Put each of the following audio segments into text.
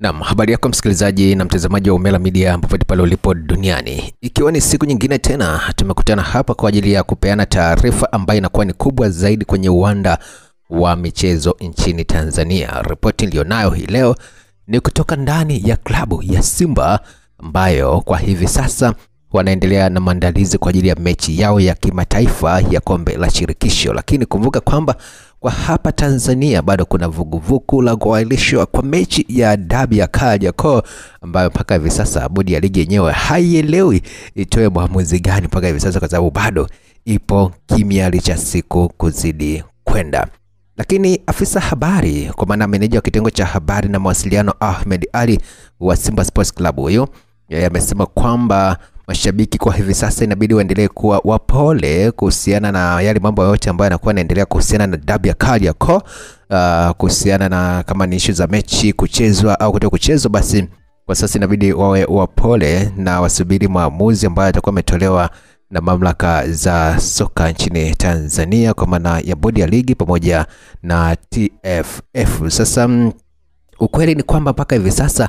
Naam, habari yako msikilizaji na mtazamaji wa Umela Media popote pale ulipo duniani. Ikiwa ni siku nyingine tena tumekutana hapa kwa ajili ya kupeana taarifa ambayo inakuwa ni kubwa zaidi kwenye uwanda wa michezo nchini Tanzania. Ripoti nilionayo hii leo ni kutoka ndani ya klabu ya Simba ambayo kwa hivi sasa wanaendelea na maandalizi kwa ajili ya mechi yao ya kimataifa ya kombe la shirikisho. Lakini kumbuka kwamba kwa hapa Tanzania bado kuna vuguvugu la kuahirishwa kwa mechi ya dabi ya Kariakoo ambayo mpaka hivi sasa bodi ya ligi yenyewe haielewi itoe maamuzi gani mpaka hivi sasa, kwa sababu bado ipo kimya licha siku kuzidi kwenda. Lakini afisa habari kwa maana meneja wa kitengo cha habari na mawasiliano Ahmed Ali wa Simba Sports Club huyo amesema kwamba mashabiki kwa hivi sasa inabidi waendelee kuwa wapole kuhusiana na yale mambo yote ambayo yanakuwa yanaendelea kuhusiana na dabi ya Kariakoo, kuhusiana na kama ni issue za mechi kuchezwa au kutokuchezwa, basi kwa sasa inabidi wawe wapole na wasubiri maamuzi ambayo yatakuwa yametolewa na mamlaka za soka nchini Tanzania kwa maana ya bodi ya ligi pamoja na TFF. Sasa ukweli ni kwamba mpaka hivi sasa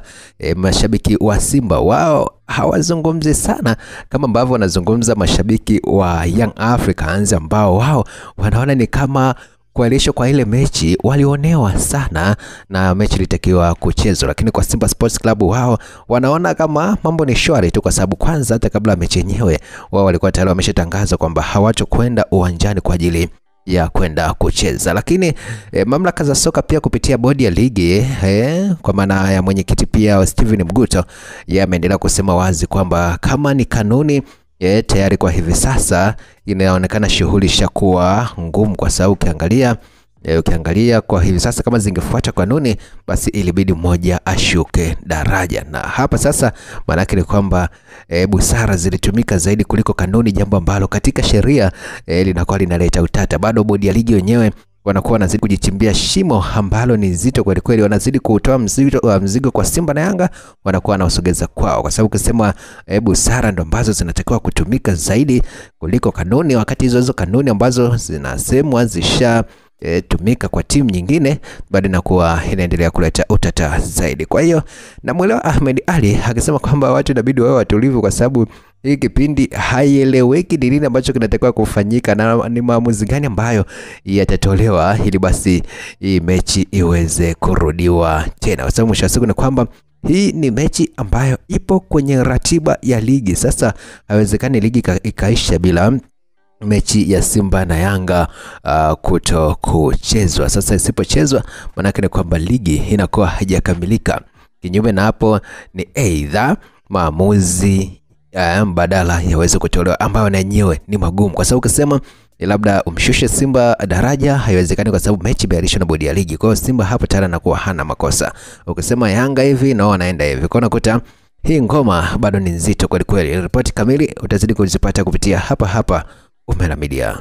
mashabiki wa Simba wao hawazungumzi sana kama ambavyo wanazungumza mashabiki wa Young Africans ambao wao wanaona ni kama kuahirishwa kwa ile mechi walionewa sana na mechi ilitakiwa kuchezwa. Lakini kwa Simba Sports Club wao wanaona kama mambo ni shwari tu, kwa sababu kwanza hata kabla mechi yenyewe wao walikuwa tayari wameshatangaza kwamba hawatokwenda uwanjani kwa ajili ya kwenda kucheza. Lakini mamlaka za soka pia kupitia bodi ya ligi kwa maana ya mwenyekiti pia Steven Mguto ameendelea kusema wazi kwamba kama ni kanuni tayari kwa hivi sasa inaonekana shughuli ishakuwa ngumu, kwa sababu ukiangalia kwa hivi sasa kama zingefuata kanuni basi ilibidi mmoja ashuke daraja. Na hapa sasa maana yake ni kwamba busara zilitumika zaidi kuliko kanuni, jambo ambalo katika sheria linakuwa linaleta utata. Bado bodi ya ligi wenyewe wanakuwa wanazidi kujichimbia shimo ambalo ni zito kweli kweli, wanazidi kutoa mzigo kwa Simba na Yanga, wanakuwa wanausogeza kwao, kwa sababu kusema busara ndo ambazo zinatakiwa kutumika zaidi kuliko kanuni, wakati hizo kanuni ambazo zinasemwa zisha tumika kwa timu nyingine bado inakuwa inaendelea kuleta utata zaidi. Kwa hiyo namuelewa Ahmed Ali akisema kwamba watu inabidi wawe watulivu, kwa sababu hii kipindi haieleweki ni nini ambacho kinatakiwa kufanyika na ni maamuzi gani ambayo yatatolewa ili basi hii mechi iweze kurudiwa tena, kwa sababu mwisho wa siku ni kwamba hii ni mechi ambayo ipo kwenye ratiba ya ligi. Sasa haiwezekani ligi ikaisha bila mechi ya Simba na Yanga kuto kuchezwa. Sasa isipochezwa maana yake ni kwamba ligi inakuwa haijakamilika. Kinyume na hapo ni aidha maamuzi badala yaweze kutolewa ambayo na yenyewe ni magumu, kwa sababu ukisema labda umshushe Simba daraja haiwezekani, kwa sababu mechi imeahirishwa na bodi ya ligi. Kwa hiyo Simba hapo tayari anakuwa hana makosa. Ukisema Yanga hivi na wanaenda hivi, kwa nakuta hii ngoma bado ni nzito kweli kweli. Ripoti kamili utazidi kuzipata kupitia hapa Umela Media.